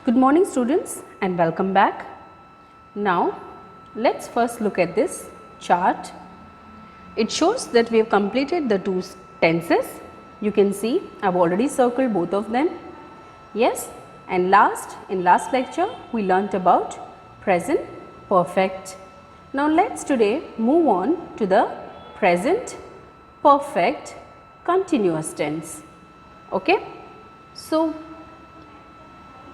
Good morning students and welcome back. Now let's first look at this chart. It shows that we have completed the two tenses. You can see I have already circled both of them. Yes, and in last lecture we learnt about present perfect. Now let's today move on to the present perfect continuous tense. Okay. So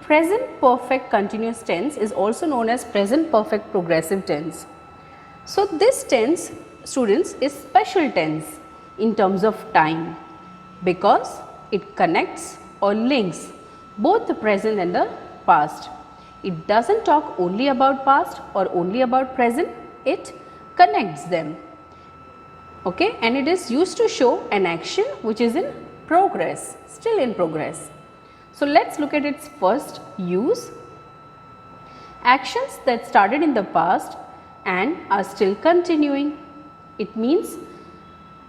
present perfect continuous tense is also known as present perfect progressive tense. So this tense, students, is special tense in terms of time because it connects or links both the present and the past. It does not talk only about past or only about present, it connects them. Okay, and it is used to show an action which is in progress, still in progress. So let's look at its first use. Actions that started in the past and are still continuing. It means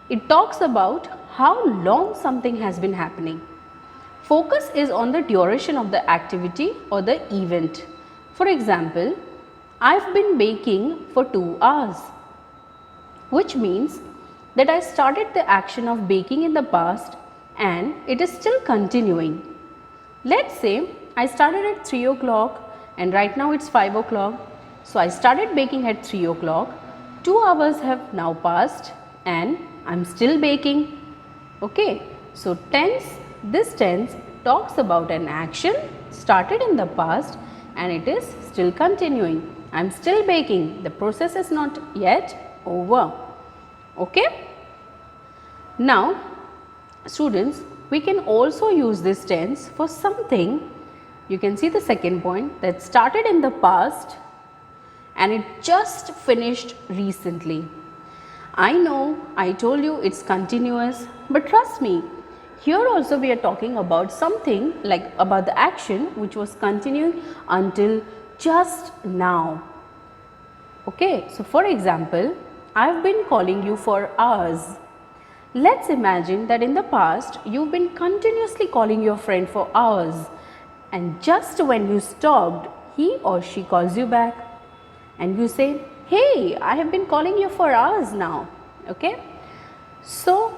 it talks about how long something has been happening. Focus is on the duration of the activity or the event. For example, I've been baking for 2 hours, which means that I started the action of baking in the past and it is still continuing. Let's say I started at 3 o'clock and right now it's 5 o'clock. So I started baking at 3 o'clock, 2 hours have now passed and I'm still baking. Okay. So this tense talks about an action started in the past and it is still continuing. I'm still baking, the process is not yet over. Okay. Now students, we can also use this tense for something. You can see the second point, that started in the past and it just finished recently. I know I told you it's continuous, but trust me, here also we are talking about something like about the action which was continuing until just now. Okay, so for example, I've been calling you for hours. Let's imagine that in the past you've been continuously calling your friend for hours and just when you stopped, he or she calls you back and you say, hey, I have been calling you for hours now. Okay. So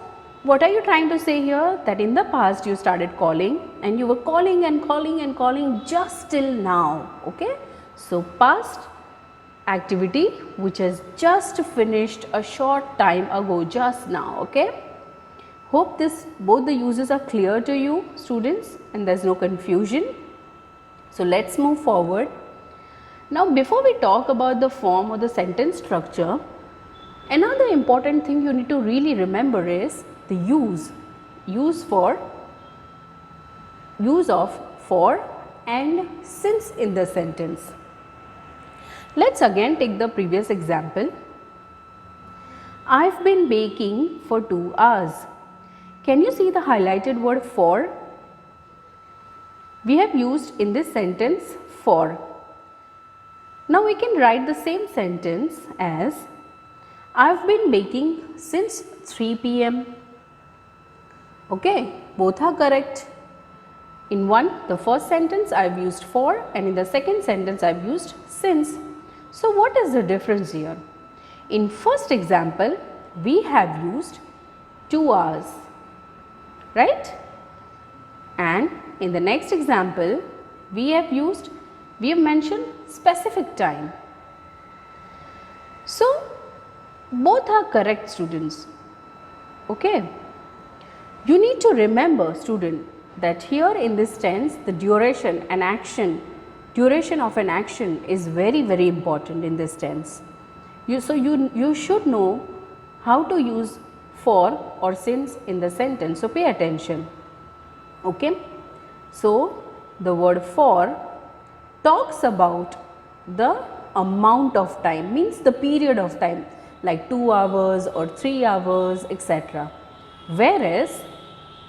what are you trying to say here? That in the past you started calling and you were calling and calling and calling just till now. Okay. So past activity which has just finished a short time ago, just now. Okay. Hope both the uses are clear to you students and there is no confusion. So let's move forward. Now before we talk about the form or the sentence structure, another important thing you need to really remember is the use of for and since in the sentence. Let's again take the previous example. I've been baking for 2 hours. Can you see the highlighted word for? We have used in this sentence for. Now we can write the same sentence as I've been baking since 3 p.m. Okay, both are correct. In the first sentence I have used for and in the second sentence I have used since. So what is the difference here? In first example we have used 2 hours. Right? And in the next example, we have mentioned specific time. So, both are correct students. Okay. You need to remember student that here in this tense, the duration of an action is very, very important in this tense. So, you should know how to use for or since in the sentence. So, pay attention. Okay. So, the word for talks about the amount of time, means the period of time like 2 hours or 3 hours, etc. Whereas,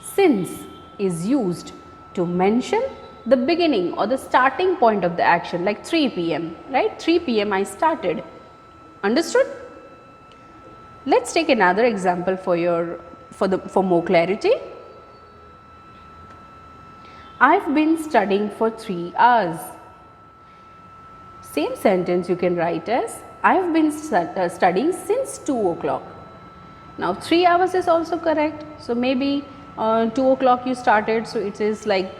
since is used to mention the beginning or the starting point of the action like 3 p.m. right, 3 p.m. I started. Understood? Let's take another example for more clarity. I've been studying for 3 hours. Same sentence you can write as I've been studying since 2 o'clock. Now 3 hours is also correct. So maybe 2 o'clock you started, so it is like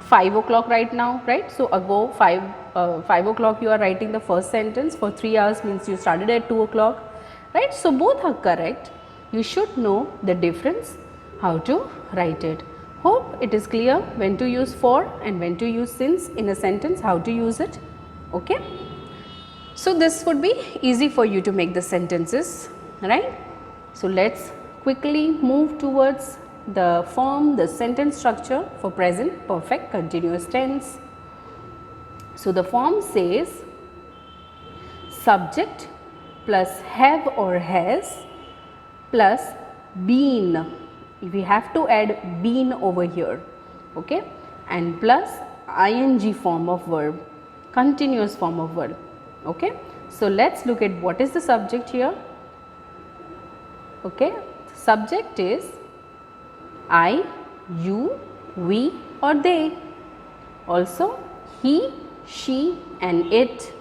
5 o'clock right now, right? So ago 5 o'clock you are writing the first sentence. For 3 hours means you started at 2 o'clock, right? So both are correct. You should know the difference, how to write it. Hope it is clear when to use for and when to use since in a sentence, how to use it. Okay. So this would be easy for you to make the sentences, right? So let's quickly move towards the form, the sentence structure for present perfect continuous tense. So the form says subject plus have or has plus been. We have to add been over here, okay, and plus ing form of verb, continuous form of verb, okay. So let's look at what is the subject here, okay. Subject is I, you, we or they, also he, she and it,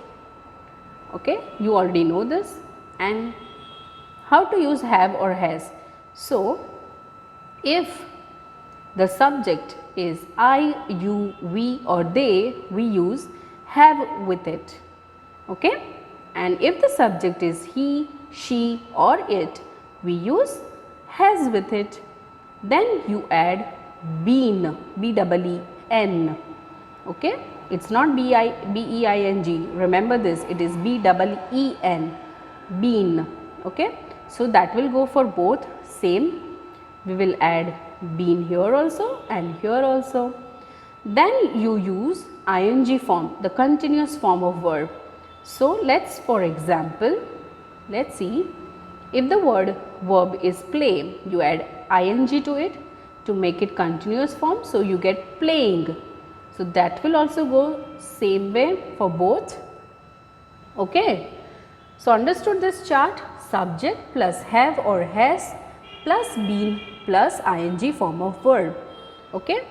okay. You already know this. And how to use have or has. So if the subject is I, you, we or they, we use have with it, okay. And if the subject is he, she or it, we use has with it. Then you add been, B-E-E-N, okay. It's not B-E-I-N-G, remember this, it is B-E-E-N, been, okay. So that will go for both, same. We will add been here also and here also. Then you use ing form, the continuous form of verb. So let's, for example, let's see, if the word verb is play, you add ing to it to make it continuous form. So you get playing. So that will also go same way for both, okay. So understood this chart, subject plus have or has plus been plus ing form of verb, okay.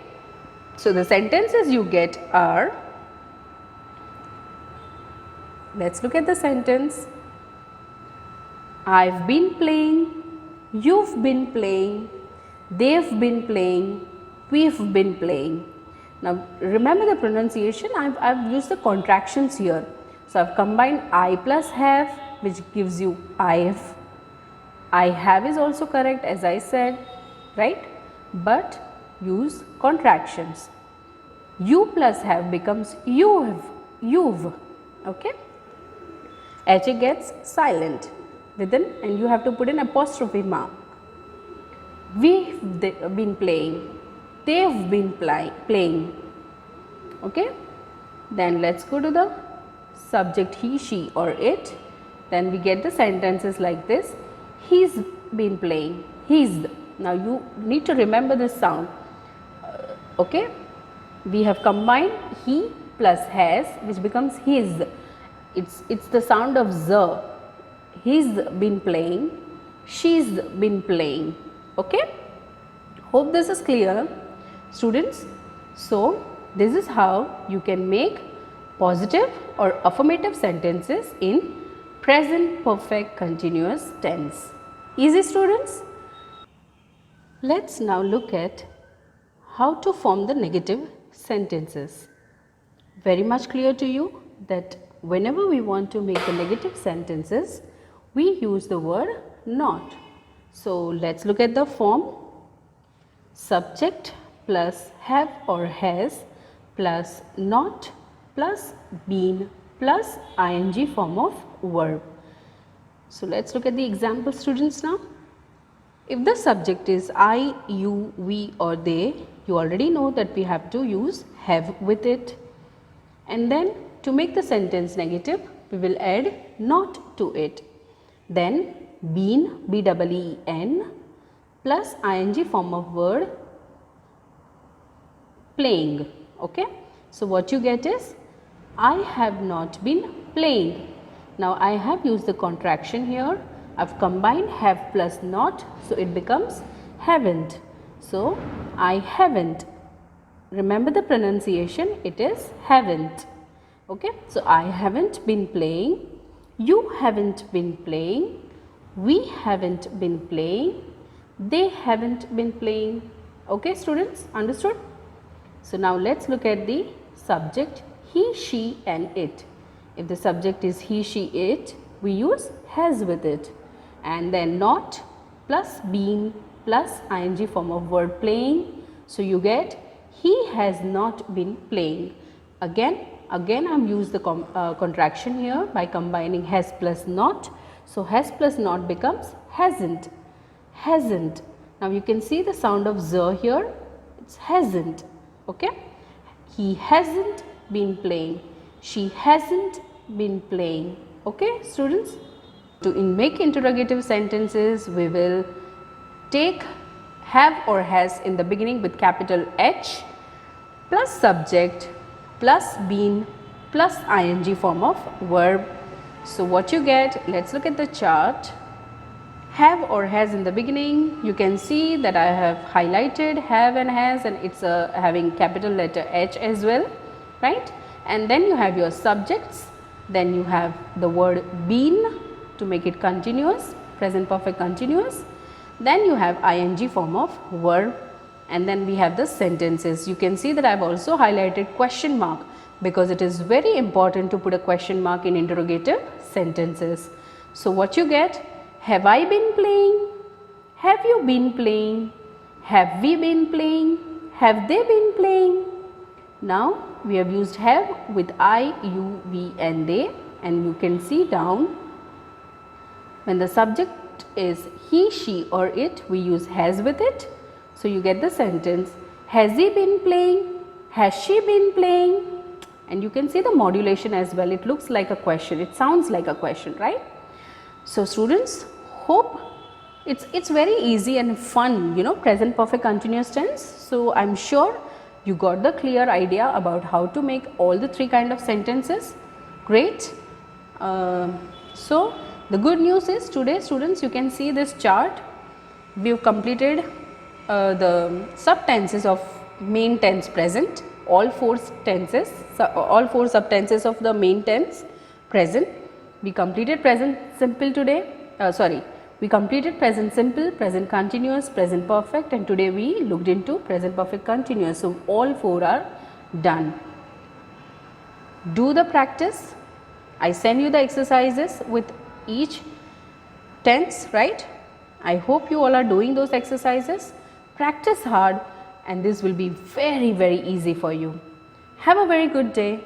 So the sentences you get are, let's look at the sentence. I've been playing, you've been playing, they've been playing, we've been playing. Now remember the pronunciation, I've used the contractions here. So I've combined I plus have, which gives you I've. I have is also correct as I said, right, but use contractions. You plus have becomes you've, okay. H gets silent within and you have to put an apostrophe mark. We've been playing, they've been playing, okay. Then let's go to the subject he, she or it. Then we get the sentences like this. He's been playing, he's. Now you need to remember this sound, okay. We have combined he plus has, which becomes his. It's the sound of z. He's been playing, she's been playing, okay. Hope this is clear, students. So this is how you can make positive or affirmative sentences in present perfect continuous tense. Easy, students? Let's now look at how to form the negative sentences. Very much clear to you that whenever we want to make the negative sentences, we use the word not. So let's look at the form. Subject plus have or has plus not plus been plus ing form of verb. So let's look at the example, students, now. If the subject is I, you, we or they, you already know that we have to use have with it. And then to make the sentence negative, we will add not to it. Then been, B-E-E-N plus ing form of verb playing, okay. So what you get is I have not been playing. Now I have used the contraction here. I've combined have plus not, so it becomes haven't. So I haven't remember the pronunciation, it is haven't. Okay, so I haven't been playing, you haven't been playing, we haven't been playing, they haven't been playing. Okay students, understood? So now let's look at the subject he, she and it. If the subject is he, she, it, we use has with it, and then not plus been plus ing form of word playing. So you get he has not been playing. Again I am used the contraction here by combining has plus not. So has plus not becomes hasn't, hasn't. Now you can see the sound of z here, it's hasn't. Okay, he hasn't been playing, she hasn't been playing. Okay students, to make interrogative sentences we will take have or has in the beginning with capital H plus subject plus been plus ing form of verb. So what you get, let's look at the chart. Have or has in the beginning, you can see that I have highlighted have and has, and it's having capital letter H as well, right? And then you have your subjects, then you have the word been to make it continuous, present perfect continuous, then you have ing form of verb, and then we have the sentences. You can see that I have also highlighted question mark because it is very important to put a question mark in interrogative sentences. So what you get, have I been playing, have you been playing, have we been playing, have they been playing. Now we have used have with I, you, we and they, and you can see down when the subject is he, she or it, we use has with it. So you get the sentence, has he been playing, has she been playing, and you can see the modulation as well. It looks like a question, it sounds like a question, right? So students, hope it's very easy and fun, you know, present perfect continuous tense. So I'm sure you got the clear idea about how to make all the three kind of sentences. Great. So the good news is today students, you can see this chart, we have completed the subtenses of main tense present, all four tenses, all four subtenses of the main tense present. We completed present simple today, we completed present simple, present continuous, present perfect, and today we looked into present perfect continuous. So all four are done. Do the practice. I send you the exercises with each tense, right? I hope you all are doing those exercises. Practice hard and this will be very, very easy for you. Have a very good day.